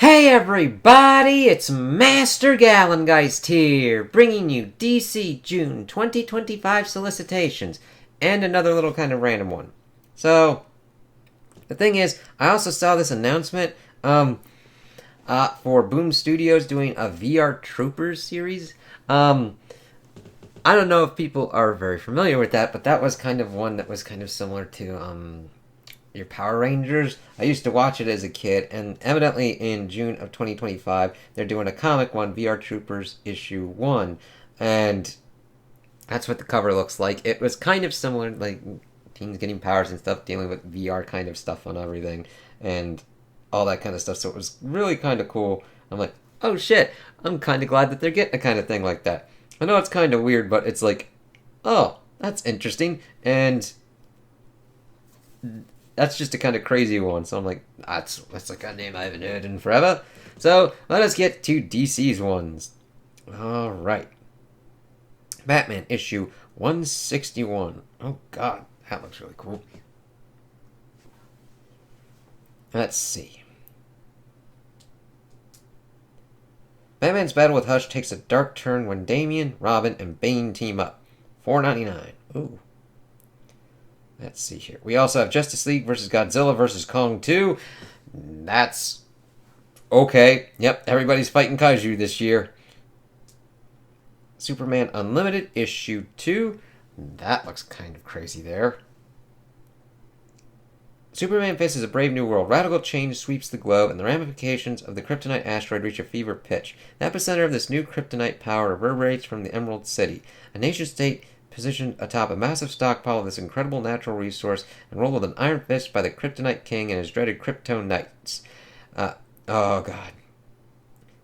Hey everybody, it's Master Gallengeist here, bringing you DC June 2025 solicitations, and another little kind of random one. So, the thing is, I also saw this announcement for Boom Studios doing a VR Troopers series. I don't know if people are very familiar with that, but that was kind of one that was kind of similar to your Power Rangers. I used to watch it as a kid, and evidently in June of 2025, they're doing a comic one, VR Troopers issue 1, and that's what the cover looks like. It was kind of similar, like teens getting powers and stuff, dealing with VR kind of stuff on everything, and all that kind of stuff, so it was really kind of cool. I'm like, oh shit, I'm kind of glad that they're getting a kind of thing like that. I know it's kind of weird, but it's like, oh, that's interesting, and that's just a kind of crazy one. So I'm like, that's like a name I haven't heard in forever. So let us get to DC's ones. All right, Batman issue 161. Oh God, that looks really cool. Let's see. Batman's battle with Hush takes a dark turn when Damian, Robin, and Bane team up. $4.99. Ooh. Let's see here. We also have Justice League versus Godzilla versus Kong 2. That's okay. Yep, everybody's fighting kaiju this year. Superman Unlimited issue 2. That looks kind of crazy there. Superman faces a brave new world. Radical change sweeps the globe, and the ramifications of the kryptonite asteroid reach a fever pitch. The epicenter of this new kryptonite power reverberates from the Emerald City, a nation-state positioned atop a massive stockpile of this incredible natural resource and ruled with an iron fist by the Kryptonite King and his dreaded Krypton Knights. Oh God.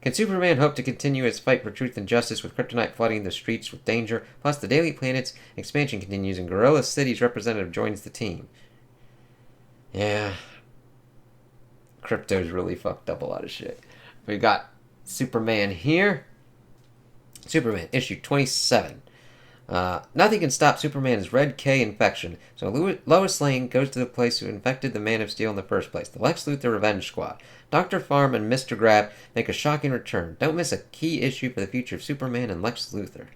Can Superman hope to continue his fight for truth and justice with kryptonite flooding the streets with danger? Plus, the Daily Planet's expansion continues and Gorilla City's representative joins the team. Yeah. Crypto's really fucked up a lot of shit. We got Superman here. Superman, issue 27. Nothing can stop Superman's Red K infection, so Lois Lane goes to the place who infected the Man of Steel in the first place, the Lex Luthor Revenge Squad. Dr. Farm and Mr. Grab make a shocking return. Don't miss a key issue for the future of Superman and Lex Luthor.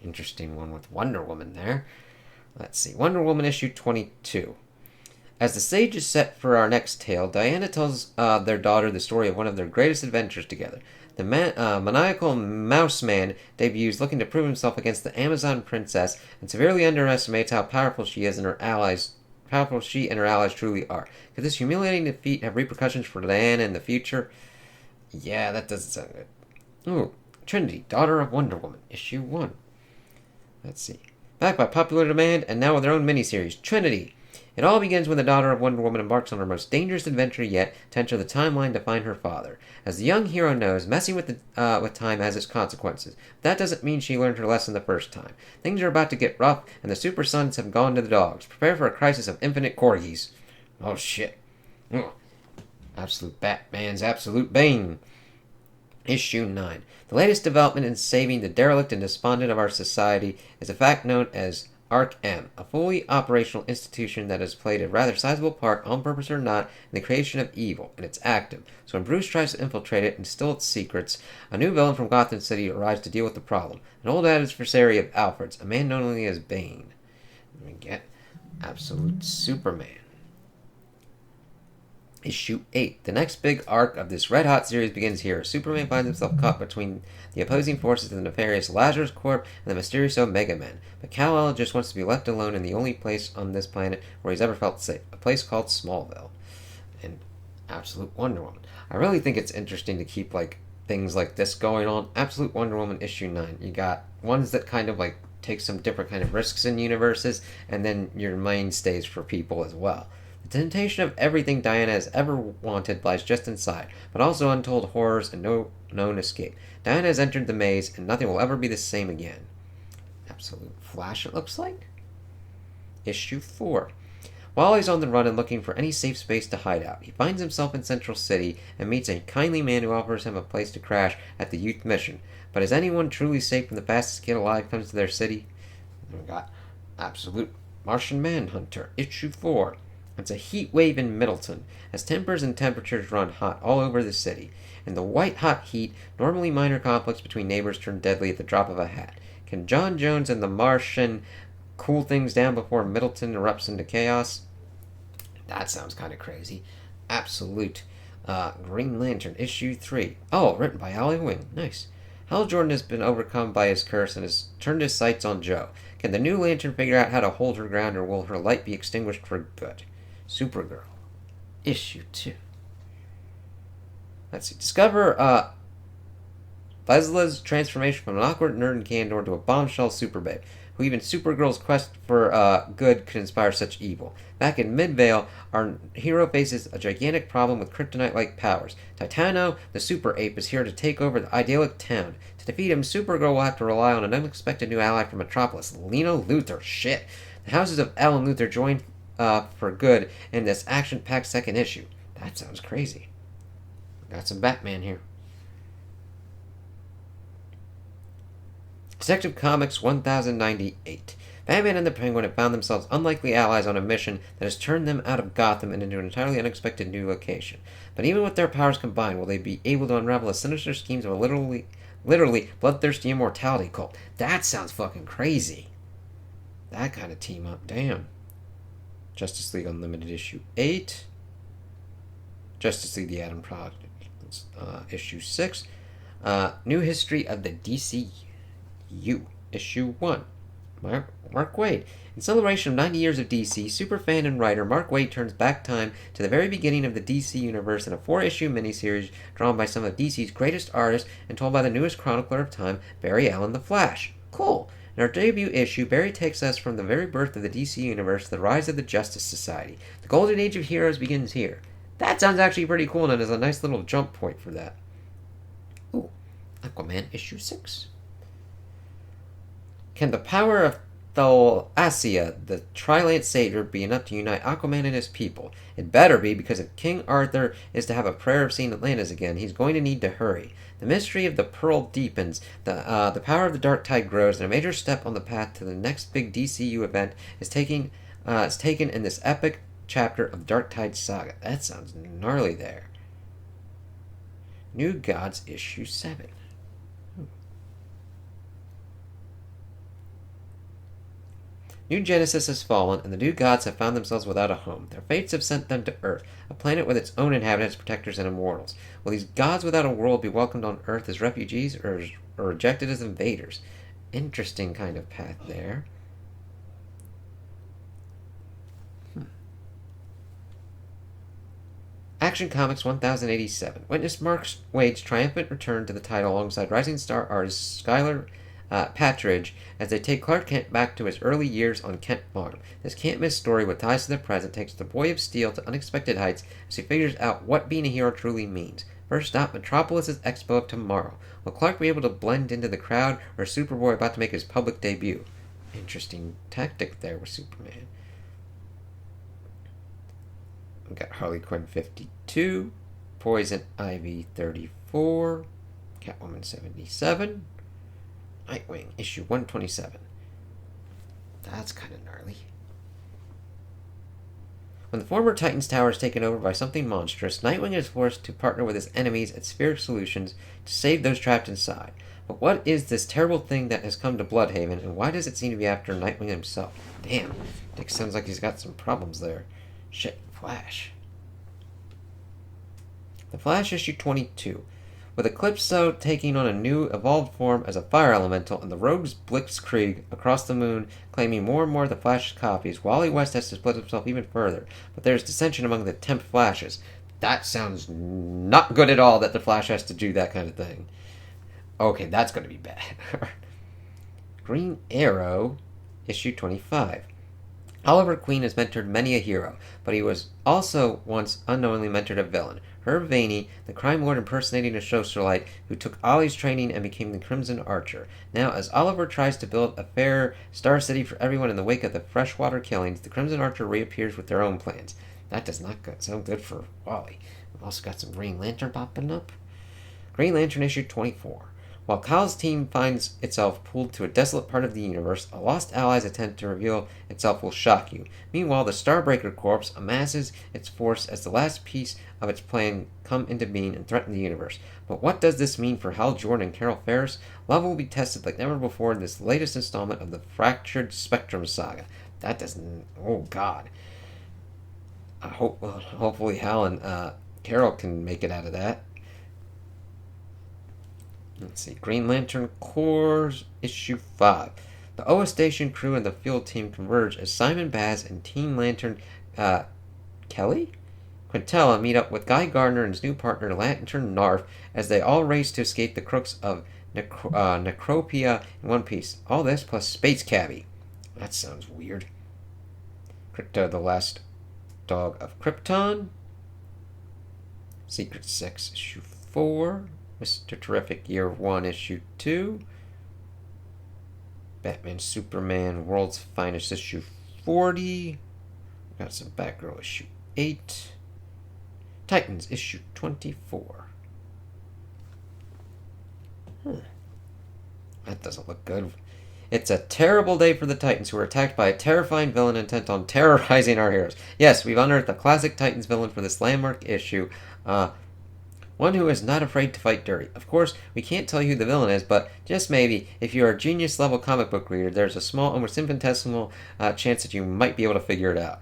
Interesting one with Wonder Woman there. Let's see, Wonder Woman issue 22. As the stage is set for our next tale, Diana tells their daughter the story of one of their greatest adventures together. The maniacal Mouse Man debuts looking to prove himself against the Amazon princess and severely underestimates how powerful she and her allies truly are. Could this humiliating defeat have repercussions for Diana in the future? Yeah, that doesn't sound good. Ooh, Trinity, daughter of Wonder Woman, issue 1. Let's see. Backed by popular demand and now with their own miniseries, Trinity. It all begins when the daughter of Wonder Woman embarks on her most dangerous adventure yet to enter the timeline to find her father. As the young hero knows, messing with time has its consequences. But that doesn't mean she learned her lesson the first time. Things are about to get rough, and the Super Sons have gone to the dogs. Prepare for a crisis of infinite corgis. Oh shit. Ugh. Absolute Batman's absolute bane. Issue 9. The latest development in saving the derelict and despondent of our society is a fact known as ARC-M, a fully operational institution that has played a rather sizable part, on purpose or not, in the creation of evil, and it's active. So when Bruce tries to infiltrate it and steal its secrets, a new villain from Gotham City arrives to deal with the problem. An old adversary of Alfred's, a man known only as Bane. And we get Absolute Superman. Issue 8. The next big arc of this red-hot series begins here. Superman finds himself caught between the opposing forces of the nefarious Lazarus Corp and the mysterious Omega Men. But Kal-El just wants to be left alone in the only place on this planet where he's ever felt safe, a place called Smallville. And Absolute Wonder Woman. I really think it's interesting to keep things like this going on. Absolute Wonder Woman issue 9. You got ones that kind of take some different kind of risks in universes, and then your mainstays for people as well. The temptation of everything Diana has ever wanted lies just inside, but also untold horrors and no known escape. Diana has entered the maze, and nothing will ever be the same again. Absolute Flash, it looks like. Issue 4. While he's on the run and looking for any safe space to hide out, he finds himself in Central City and meets a kindly man who offers him a place to crash at the youth mission. But is anyone truly safe when the fastest kid alive comes to their city? We got Absolute Martian Manhunter, issue 4. It's a heat wave in Middleton, as tempers and temperatures run hot all over the city. In the white-hot heat, normally minor conflicts between neighbors turn deadly at the drop of a hat. Can John Jones and the Martian cool things down before Middleton erupts into chaos? That sounds kind of crazy. Absolute. Green Lantern, issue 3. Oh, written by Ollie Wing. Nice. Hal Jordan has been overcome by his curse and has turned his sights on Joe. Can the new Lantern figure out how to hold her ground, or will her light be extinguished for good? Supergirl, issue 2. Let's see. Discover Lesla's transformation from an awkward nerd and candor to a bombshell superbabe, who even Supergirl's quest for good could inspire such evil. Back in Midvale, our hero faces a gigantic problem with kryptonite-like powers. Titano, the super ape, is here to take over the idyllic town. To defeat him, Supergirl will have to rely on an unexpected new ally from Metropolis, Lena Luthor. Shit. The houses of Elle and Luthor join for good in this action-packed second issue. That sounds crazy. Got some Batman here. Detective Comics 1098. Batman and the Penguin have found themselves unlikely allies on a mission that has turned them out of Gotham and into an entirely unexpected new location. But even with their powers combined, will they be able to unravel the sinister schemes of a literally bloodthirsty immortality cult? That sounds fucking crazy. That kind of team up, damn. Justice League Unlimited issue 8. Justice League The Atom Project issue 6. New History of the DCU issue 1. Mark Waid. In celebration of 90 years of DC, superfan and writer Mark Waid turns back time to the very beginning of the DC universe in a 4-issue miniseries drawn by some of DC's greatest artists and told by the newest chronicler of time, Barry Allen the Flash. Cool. In our debut issue, Barry takes us from the very birth of the DC universe to the rise of the Justice Society. The golden age of heroes begins here. That sounds actually pretty cool, and there's a nice little jump point for that. Ooh, Aquaman issue 6. Can the power of Thalasia, the Trilance Savior, be enough to unite Aquaman and his people? It better be, because if King Arthur is to have a prayer of seeing Atlantis again, he's going to need to hurry. The mystery of the Pearl deepens, the power of the Dark Tide grows, and a major step on the path to the next big DCU event is taken in this epic chapter of Dark Tide Saga. That sounds gnarly there. New Gods issue 7. New Genesis has fallen, and the new gods have found themselves without a home. Their fates have sent them to Earth, a planet with its own inhabitants, protectors, and immortals. Will these gods without a world be welcomed on Earth as refugees, or rejected as invaders? Interesting kind of path there. Action Comics 1087. Witness Mark Waid's triumphant return to the title alongside rising star artist Skylar Patridge as they take Clark Kent back to his early years on Kent Farm. This can't-miss story with ties to the present takes the Boy of Steel to unexpected heights as he figures out what being a hero truly means. First stop, Metropolis' Expo of Tomorrow. Will Clark be able to blend into the crowd, or is Superboy about to make his public debut? Interesting tactic there with Superman. We've got Harley Quinn 52, Poison Ivy 34, Catwoman 77, Nightwing issue 127. That's kind of gnarly. When the former Titan's tower is taken over by something monstrous, Nightwing is forced to partner with his enemies at Spheric Solutions to save those trapped inside. But what is this terrible thing that has come to Bloodhaven, and why does it seem to be after Nightwing himself? Damn, Dick sounds like he's got some problems there. Shit, Flash. The Flash issue 22. With Eclipso taking on a new evolved form as a fire elemental and the rogues Blitzkrieg across the moon claiming more and more of the Flash's copies, Wally West has to split himself even further, but there's dissension among the temp Flashes. That sounds not good at all that the Flash has to do that kind of thing. Okay, that's going to be bad. Green Arrow issue 25. Oliver Queen has mentored many a hero, but he was also once unknowingly mentored a villain. Herb Vaney, the crime lord impersonating a socialite who took Ollie's training and became the Crimson Archer. Now, as Oliver tries to build a fair Star City for everyone in the wake of the freshwater killings, the Crimson Archer reappears with their own plans. That does not sound good for Wally. We've also got some Green Lantern popping up. Green Lantern issue 24. While Kyle's team finds itself pulled to a desolate part of the universe, a lost ally's attempt to reveal itself will shock you. Meanwhile, the Starbreaker Corps amasses its force as the last piece of its plan come into being and threaten the universe. But what does this mean for Hal Jordan and Carol Ferris? Love will be tested like never before in this latest installment of the Fractured Spectrum saga. That doesn't... Oh, God. Hopefully Hal and Carol can make it out of that. Let's see. Green Lantern Corps, issue 5. The OA station crew and the field team converge as Simon Baz and Teen Lantern Kelly? Quintella meet up with Guy Gardner and his new partner Lantern Narf as they all race to escape the crooks of Necropia in one piece. All this plus Space Cabbie. That sounds weird. Crypto, the Last Dog of Krypton. Secret 6, issue 4. Mr. Terrific, Year 1, issue 2. Batman Superman, World's Finest, issue 40. Got some Batgirl, issue 8. Titans, issue 24. That doesn't look good. It's a terrible day for the Titans, who are attacked by a terrifying villain intent on terrorizing our heroes. Yes, we've unearthed the classic Titans villain for this landmark issue. One who is not afraid to fight dirty. Of course, we can't tell you who the villain is, but just maybe, if you're a genius-level comic book reader, there's a small, almost infinitesimal chance that you might be able to figure it out.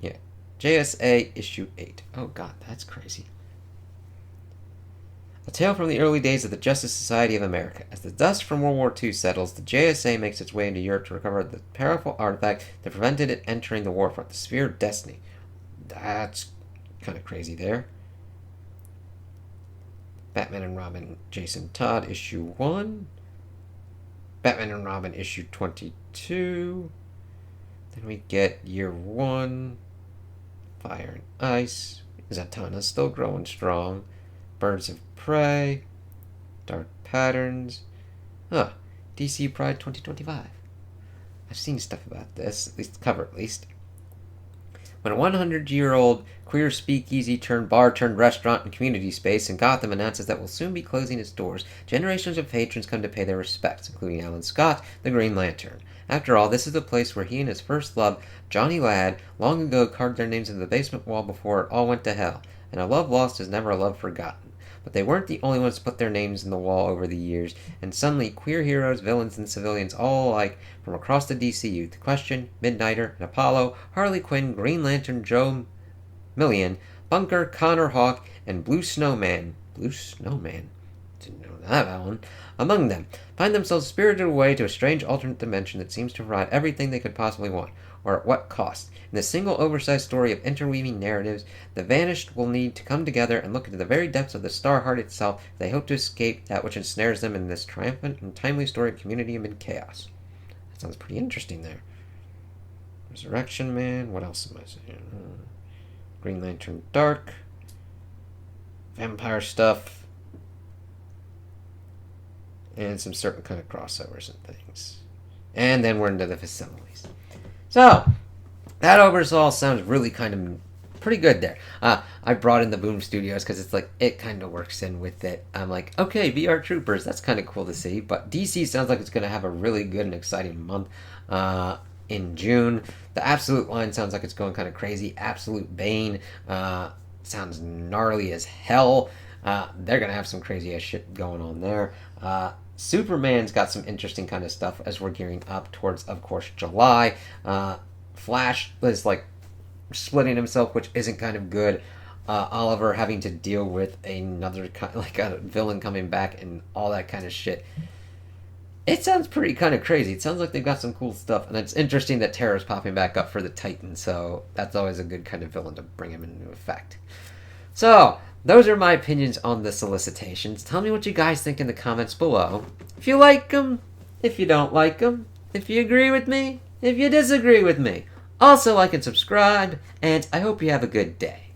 Yeah. JSA, issue 8. Oh, God, that's crazy. A tale from the early days of the Justice Society of America. As the dust from World War II settles, the JSA makes its way into Europe to recover the powerful artifact that prevented it entering the warfront, the Sphere of Destiny. That's kind of crazy there. Batman and Robin, Jason Todd, issue 1. Batman and Robin, issue 22. Then we get Year 1. Fire and Ice. Zatanna's still growing strong. Birds of Prey. Dark Patterns. DC Pride 2025. I've seen stuff about this, at least the cover at least. When a 100-year-old queer speakeasy turned bar turned restaurant and community space in Gotham announces that will soon be closing its doors, generations of patrons come to pay their respects, including Alan Scott, the Green Lantern. After all, this is the place where he and his first love, Johnny Ladd, long ago carved their names into the basement wall before it all went to hell. And a love lost is never a love forgotten. But they weren't the only ones to put their names in the wall over the years, and suddenly queer heroes, villains, and civilians all alike from across the DCU, The Question, Midnighter, and Apollo, Harley Quinn, Green Lantern, Joe Million, Bunker, Connor Hawk, and Blue Snowman. Blue Snowman? Didn't know that one. Among them, find themselves spirited away to a strange alternate dimension that seems to provide everything they could possibly want, or at what cost. In this single oversized story of interweaving narratives, the vanished will need to come together and look into the very depths of the star heart itself if they hope to escape that which ensnares them in this triumphant and timely story of community amid chaos. That sounds pretty interesting there. Resurrection Man, what else am I saying? Green Lantern Dark, vampire stuff, and some certain kind of crossovers and things. And then we're into the facilities. So, that overall sounds really kind of pretty good there. I brought in the Boom Studios because it's like, it kind of works in with it. I'm like, okay, VR Troopers, that's kind of cool to see. But DC sounds like it's going to have a really good and exciting month in June. The Absolute line sounds like it's going kind of crazy. Absolute Bane sounds gnarly as hell. They're going to have some crazy ass shit going on there. Superman's got some interesting kind of stuff as we're gearing up towards, of course, July. Flash is like splitting himself, which isn't kind of good. Oliver having to deal with another like a villain coming back and all that kind of shit. It sounds pretty kind of crazy. It sounds like they've got some cool stuff, and it's interesting that Terra's popping back up for the Titan, so that's always a good kind of villain to bring him into effect. So, those are my opinions on the solicitations. Tell me what you guys think in the comments below. If you like them, if you don't like them, if you agree with me, if you disagree with me. Also like and subscribe, and I hope you have a good day.